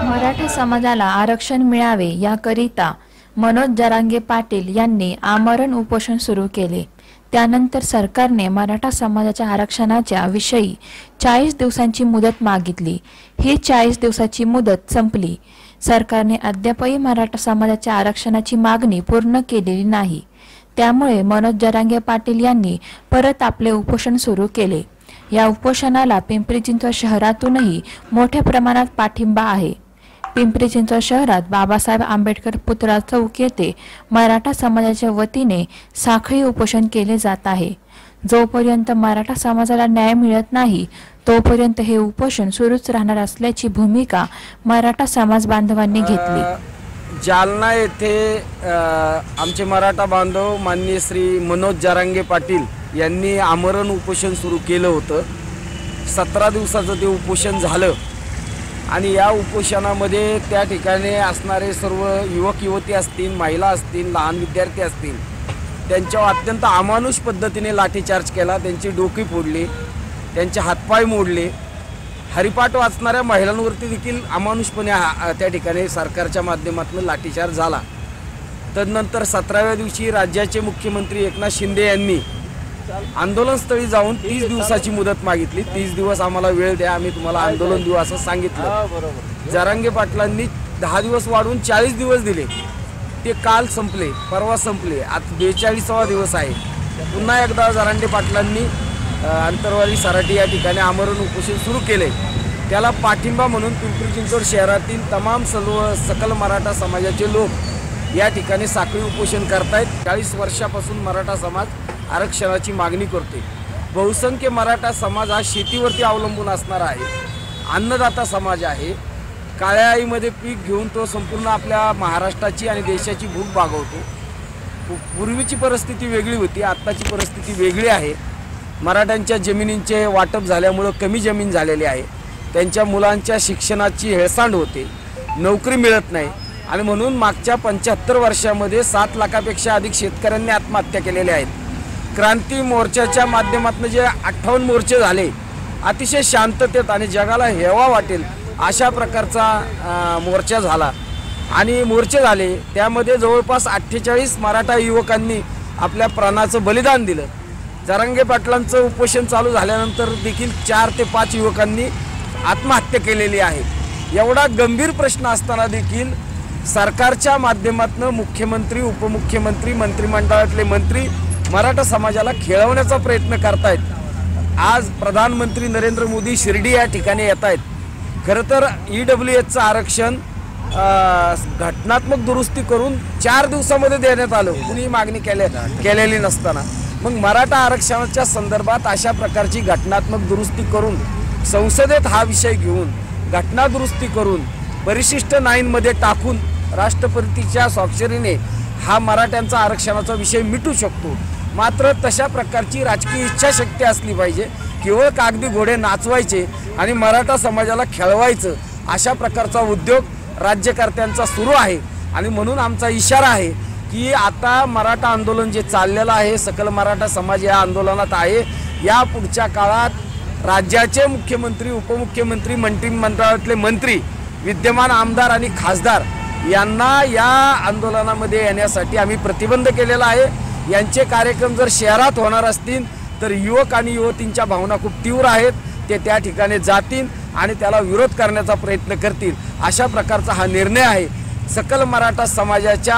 मराठा समाजाला आरक्षण मिळावे याकरिता मनोज जरांगे पाटील यांनी आमरण उपोषण सुरू केले। त्यानंतर सरकारने मराठा समाजाच्या आरक्षणाच्या विषयी 40 दिवसांची मुदत मागितली। ही 40 दिवसाची मुदत संपली। सरकारने अद्यापही मराठा समाजाच्या आरक्षणाची मागणी पूर्ण केलेली नाही। त्यामुळे मनोज जरांगे पाटील यांनी परत आपले उपोषण सुरू केले। या उपोषणाला पिंपरी चिंचवड शहरातूनही मोठ्या प्रमाणात पाठिंबा आहे। पिंपरी चिंचवड शहरात बाबासाहेब आंबेडकर पुतळा चौक येथे मराठा समाजाच्या वतीने साखळी उपोषण केले जात आहे। जोपर्यंत मराठा समाजाला न्याय मिळत नाही तोपर्यंत हे उपोषण सुरूच राहणार असल्याची भूमिका मराठा समाज बांधवांनी घेतली। जालना येथे आमचे मराठा बांधव माननीय श्री मनोज जरांगे पाटील यांनी आमरण उपोषण सुरू केलं होतं। 17 दिवसाचं ते उपोषण झालं आणि या उपोषणामध्ये त्या ठिकाणी असणारे सर्व युवक युवती असतील, महिला असतील, लहान विद्यार्थी असतील, त्यांच्यावर अत्यंत अमानुष पद्धतीने लाठीचार्ज केला। त्यांची डोकी फोडली, त्यांचे हातपाय मोडले। हरिपाठ वाचणाऱ्या महिलांवरती देखील अमानुषपणे त्या ठिकाणी सरकारच्या माध्यमातून लाठीचार्ज झाला। तदनंतर 17व्या दिवशी राज्याचे मुख्यमंत्री एकनाथ शिंदे यांनी आंदोलनस्थळी जाऊन 30 दिवसाची मुदत मागितली। 30 दिवस आम्हाला वेळ द्या, आम्ही तुम्हाला आंदोलन देऊ असं सांगितलं। जरांगे पाटलांनी 10 दिवस वाढवून 40 दिवस दिले। ते काल संपले, परवा संपले, आज 42वा दिवस आहे। पुन्हा एकदा जरांगे पाटलांनी अंतरवाली सराटी या ठिकाणी आमरण उपोषण सुरू केले। त्याला पाठिंबा म्हणून पिंपरी चिंचवड शहरातील तमाम सकल मराठा समाजाचे लोक या ठिकाणी साखळी उपोषण करतायत। 40 वर्षापासून मराठा समाज आरक्षणाची मागणी करते। बहुसंख्य मराठा समाज हा शेतीवरती अवलंबून असणारा आहे, अन्नदाता समाज आहे। काळ्या आईमध्ये पीक घेऊन तो संपूर्ण आपल्या महाराष्ट्राची आणि देशाची भूक भागवतो। पूर्वीची परिस्थिती वेगळी होती, आत्ताची परिस्थिती वेगळी आहे। मराठ्यांच्या जमिनींचे वाटप झाल्यामुळे कमी जमीन झालेली आहे। त्यांच्या मुलांच्या शिक्षणाची हेळसांड होते, नोकरी मिळत नाही आणि म्हणून मागच्या 75 वर्षामध्ये 7 लाखापेक्षा अधिक शेतकऱ्यांनी आत्महत्या केलेल्या आहेत। क्रांती मोर्चाच्या माध्यमातून जे 58 मोर्चे झाले, अतिशय शांततेत आणि जगाला हेवा वाटेल अशा प्रकारचा मोर्चा झाला आणि मोर्चे झाले। त्यामध्ये जवळपास 48 मराठा युवकांनी आपल्या प्राणाचं बलिदान दिलं। जरांगे पाटलांचं उपोषण चालू झाल्यानंतर देखील 4 ते 5 युवकांनी आत्महत्या केलेली आहे। एवढा गंभीर प्रश्न असताना देखील सरकारच्या माध्यमातून मुख्यमंत्री, उपमुख्यमंत्री, मंत्रिमंडळातले मंत्री मराठा समाजाला खेळवण्याचा प्रयत्न करतायत। आज प्रधानमंत्री नरेंद्र मोदी शिर्डी या ठिकाणी येत आहेत। खरं तर EWSचं आरक्षण घटनात्मक दुरुस्ती करून 4 दिवसामध्ये देण्यात आलं, कुणी मागणी केलेली नसताना। मग मराठा आरक्षणाच्या संदर्भात अशा प्रकारची घटनात्मक दुरुस्ती करून संसदेत हा विषय घेऊन घटना दुरुस्ती करून परिशिष्ट 9 मध्ये टाकून राष्ट्रपतीच्या स्वाक्षरीने हा मराठ्यांचा आरक्षणाचा विषय मिटू शकतो। मात्र तशा प्रकारची राजकीय इच्छाशक्ती असली पाहिजे। केवळ कागदी घोडे नाचवायचे आणि मराठा समाजाला खेळवायचं अशा प्रकारचा उद्योग राज्यकर्त्यांचा सुरू आहे आणि म्हणून आमचा इशारा आहे की आता मराठा आंदोलन जे चाललेलं आहे, सकल मराठा समाज या आंदोलनात आहे। या पुढच्या काळात राज्याचे मुख्यमंत्री, उपमुख्यमंत्री, मंत्रिमंडळातले मंत्री, विद्यमान आमदार आणि खासदार यांना या आंदोलनामध्ये येण्यासाठी आम्ही प्रतिबंध केलेला आहे। यांचे कार्यक्रम जर शहरात होणार असतील तर युवक आणि युवतींच्या भावना खूप तीव्र आहेत, ते त्या ठिकाणी जातील आणि त्याला विरोध करण्याचा प्रयत्न करतील। अशा प्रकारचा हा निर्णय आहे। सकल मराठा समाजाच्या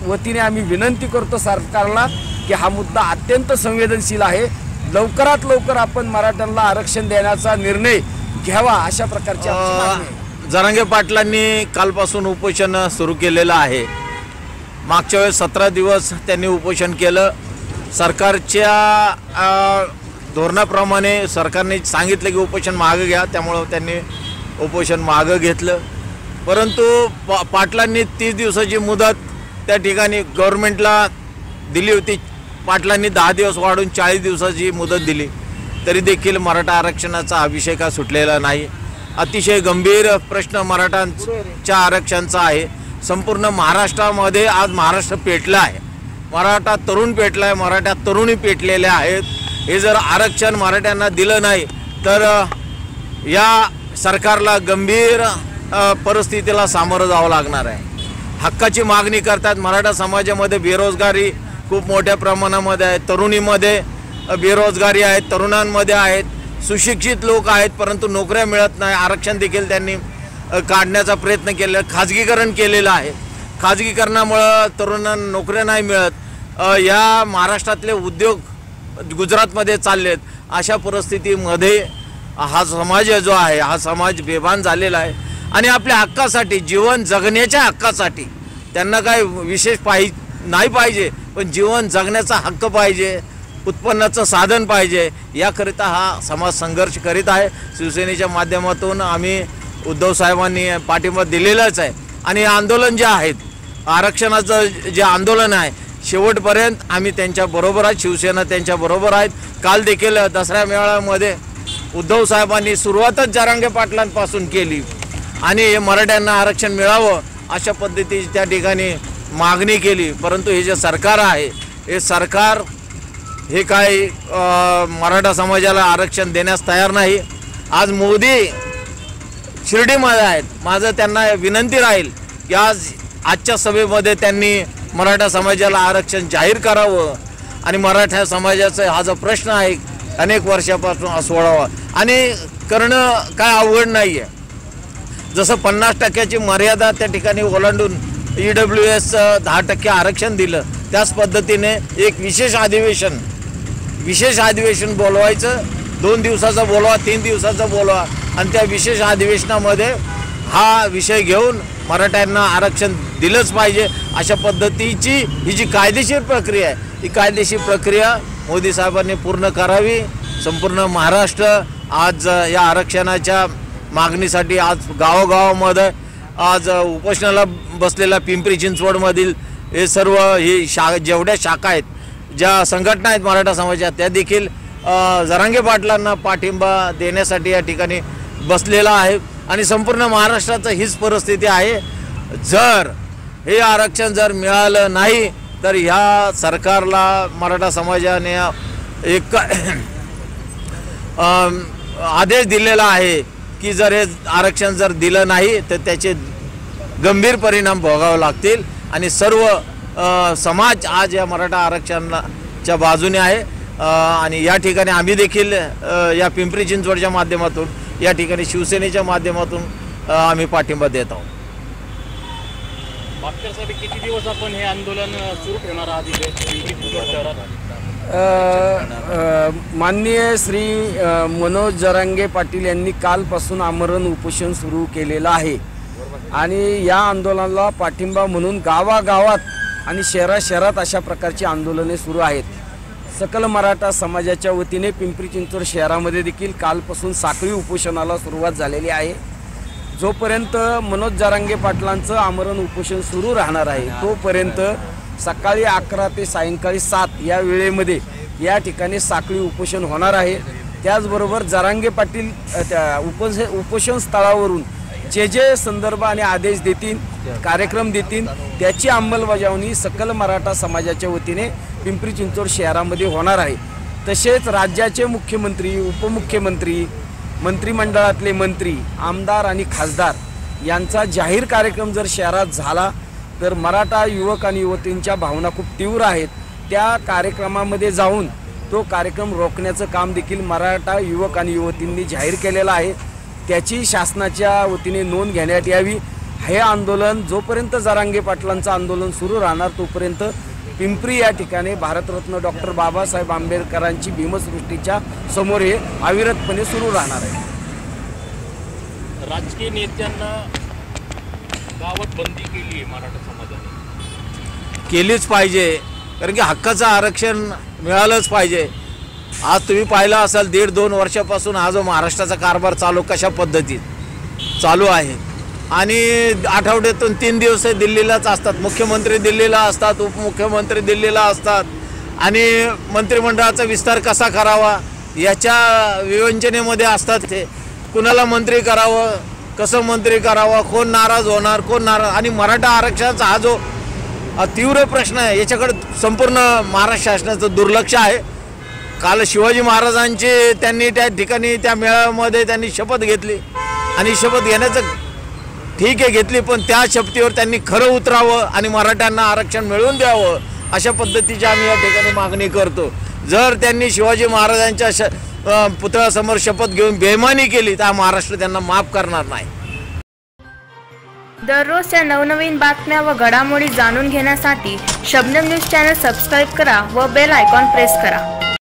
वतीने आम्ही विनंती करतो सरकारला की हा मुद्दा अत्यंत संवेदनशील आहे। लवकरात लवकर आपण मराठ्यांना आरक्षण देण्याचा निर्णय घ्यावा अशा प्रकारची आमची मागणी आहे। जरांगे पाटलांनी कालपासून उपोषण सुरू केलेलं आहे। मागच्या वेळेस 17 दिवस त्यांनी उपोषण केलं। सरकारच्या धोरणाप्रमाणे सरकारने सांगितलं की उपोषण मागे घ्या, त्यामुळे त्यांनी उपोषण मागे घेतलं। परंतु पाटलांनी 30 दिवसाची मुदत त्या ठिकाणी गव्हर्नमेंटला दिली होती। पाटलांनी 10 दिवस वाढवून 40 दिवसाची मुदत दिली। तरी देखील मराठा आरक्षणाचा हा विषय का सुटलेला नाही। अतिशय गंभीर प्रश्न मराठांच्या आरक्षणाचा आहे। संपूर्ण महाराष्ट्रामध्ये आज महाराष्ट्र पेटला आहे, मराठा तरुण पेटला आहे, मराठा तरुणी पेटलेल्या आहेत। हे जर आरक्षण मराठ्यांना दिलं नाही तर या सरकारला गंभीर परिस्थितीला सामोरं जावं लागणार आहे। हक्काची मागणी करतात। मराठा समाजामध्ये बेरोजगारी खूप मोठ्या प्रमाणामध्ये आहे, तरुणीमध्ये बेरोजगारी आहे, तरुणांमध्ये आहेत, सुशिक्षित लोक आहेत परंतु नोकऱ्या मिळत नाही। आरक्षण देखील त्यांनी काढण्याचा प्रयत्न केला, खाजगीकरण केलेलं आहे। खाजगीकरणामुळे तरुणांना नोकऱ्या नाही मिळत। या महाराष्ट्रातले उद्योग गुजरातमध्ये चाललेत। अशा परिस्थितीमध्ये हा समाज जो आहे हा समाज बेभान झालेला आहे आणि आपल्या हक्कासाठी, जीवन जगण्याच्या हक्कासाठी त्यांना काय विशेष नाही पाहिजे, पण जीवन जगण्याचा हक्क पाहिजे, उत्पन्नाचं साधन पाहिजे, याकरिता हा समाज संघर्ष करीत आहे। शिवसेनेच्या माध्यमातून आम्ही उद्धव साहेबांनी पाठिंबा दिलेलाच आहे आणि आंदोलन जे आहेत, आरक्षणाचं जे आंदोलन आहे शेवटपर्यंत आम्ही त्यांच्या बरोबर आहे, शिवसेना त्यांच्या बरोबर आहेत। काल देखील दसरा मेळाव्यामध्ये उद्धव साहेबांनी सुरुवातच जरांगे पाटलांपासून केली आणि मराठ्यांना आरक्षण मिळावं अशा पद्धतीची त्या ठिकाणी मागणी केली, परंतु हे जे सरकार आहे हे सरकार हे काय मराठा समाजाला आरक्षण देण्यास तयार नाही। आज मोदी शिर्डीमध्ये आहेत, माझं त्यांना विनंती राहील की आजच्या सभेमध्ये त्यांनी मराठा समाजाला आरक्षण जाहीर करावं आणि मराठा समाजाचा हा जो प्रश्न आहे अनेक वर्षापासून सोडावा आणि करणं काय अवघड नाही आहे। जसं 50% मर्यादा त्या ठिकाणी ओलांडून EWS 10% आरक्षण दिलं, त्याच पद्धतीने एक विशेष अधिवेशन बोलवायचं, 2 दिवसाचं बोलवा, 3 दिवसाचं बोलवा आणि त्या विशेष अधिवेशनामध्ये हा विषय घेऊन मराठ्यांना आरक्षण दिलंच पाहिजे अशा पद्धतीची ही जी कायदेशीर प्रक्रिया आहे ही कायदेशीर प्रक्रिया मोदी साहेबांनी पूर्ण करावी। संपूर्ण महाराष्ट्र आज या आरक्षणाच्या मागणीसाठी आज गावोगावामध्ये आज उपोषणाला बसलेला पिंपरी चिंचवडमधील हे सर्व ही जेवढ्या शाखा आहेत, ज्या संघटना आहेत मराठा समाजाच्या, त्या देखील जरांगे पाटलांना पाठिंबा देण्यासाठी या ठिकाणी बसलेला आहे आणि संपूर्ण महाराष्ट्राचं हीच परिस्थिती आहे। जर हे आरक्षण जर मिळालं नाही तर ह्या सरकारला मराठा समाजाने एक आदेश दिलेला आहे की जर हे आरक्षण जर दिलं नाही तर त्याचे गंभीर परिणाम भोगावे लागतील आणि सर्व समाज आज या मराठा आरक्षणाच्या बाजूने आहे आणि या ठिकाणी आम्ही देखील या पिंपरी चिंचवडच्या माध्यमातून, या ठिकाणी शिवसेनेच्या माध्यमातून आम्ही पाठिंबा देत आहोत। मागच्यासाठी किती दिवस आपण हे आंदोलन सुरू ठेवणार आहात इथे शहरात? माननीय श्री मनोज जरांगे पाटील यांनी कालपासून आमरण उपोषण सुरू केलेलं आहे आणि या आंदोलनाला पाठिंबा म्हणून गावागावात आणि शहरात अशा प्रकारची आंदोलने सुरू आहेत। सकल मराठा समाजाच्या वतीने पिंपरी चिंचवड शहरामध्ये देखील कालपासून साखळी उपोषणाला सुरुवात झालेली आहे। जोपर्यंत मनोज जरांगे पाटलांचं आमरण उपोषण सुरू राहणार आहे तोपर्यंत सकाळी 11 ते सायंकाळी 7 या वेळेमध्ये या ठिकाणी साखळी उपोषण होणार आहे। त्याचबरोबर जरांगे पाटील त्या उपोषण स्थळावरून जे संदर्भ आणि आदेश देतील, कार्यक्रम देतील त्याची अंमलबजावणी सकल मराठा समाजाच्या वतीने पिंपरी चिंचवड शहरामध्ये होणार आहे। तसेच राज्याचे मुख्यमंत्री, उपमुख्यमंत्री, मंत्रिमंडळातले मंत्री, आमदार आणि खासदार यांचा जाहीर कार्यक्रम जर शहरात झाला तर मराठा युवक आणि युवतींच्या भावना खूप तीव्र आहेत। त्या कार्यक्रमामध्ये जाऊन तो कार्यक्रम रोखण्याचं काम देखील मराठा युवक आणि युवतींनी जाहीर केलेलं आहे। त्याची शासनाच्या वतीने नोंद घेण्यात यावी। हे आंदोलन जोपर्यंत जरांगे पाटलांचं आंदोलन सुरू राहणार तोपर्यंत पिंपरी या ठिकाणी भारतरत्न डॉक्टर बाबासाहेब आंबेडकरांची भीमसृष्टीच्या समोर हे अविरतपणे सुरू राहणार आहे। राजकीय नेत्यांना गावात बंदी केली आहे मराठा समाजाने, केलीच पाहिजे कारण की हक्काचं आरक्षण मिळालंच पाहिजे। आज तुम्ही पाहिलं असाल 1.5-2 वर्षापासून हा जो महाराष्ट्राचा कारभार कशा पद्धतीत चालू आहे आणि आठवड्यातून 3 दिवस दिल्लीलाच असतात, मुख्यमंत्री दिल्लीला असतात, उपमुख्यमंत्री दिल्लीला असतात आणि मंत्रिमंडळाचा विस्तार कसा करावा याच्या विवंचनेमध्ये असतात. ते कुणाला मंत्री करावं, कसं मंत्री करावं, कोण नाराज होणार, कोण नाराज. आणि मराठा आरक्षणाचा हा जो तीव्र प्रश्न आहे याच्याकडे संपूर्ण महाराष्ट्र शासनाचं दुर्लक्ष आहे. काल शिवाजी महाराजांची त्यांनी त्या ठिकाणी त्या मेळाव्यामध्ये त्यांनी शपथ घेतली आणि शपथ घेण्याचं ठीक आहे घेतली, पण त्या शपथीवर त्यांनी खरं उतरावं आणि मराठ्यांना आरक्षण मिळवून द्यावं अशा पद्धतीची आम्ही या ठिकाणी मागणी करतो. जर त्यांनी शिवाजी महाराजांच्या पुतळ्यासमोर शपथ घेऊन बेईमानी केली तर महाराष्ट्र त्यांना माफ करणार नाही. दररोजच्या नवनवीन बातम्या व घडामोडी जाणून घेण्यासाठी शबनम न्यूज चॅनल सबस्क्राईब करा व बेल आयकॉन प्रेस करा.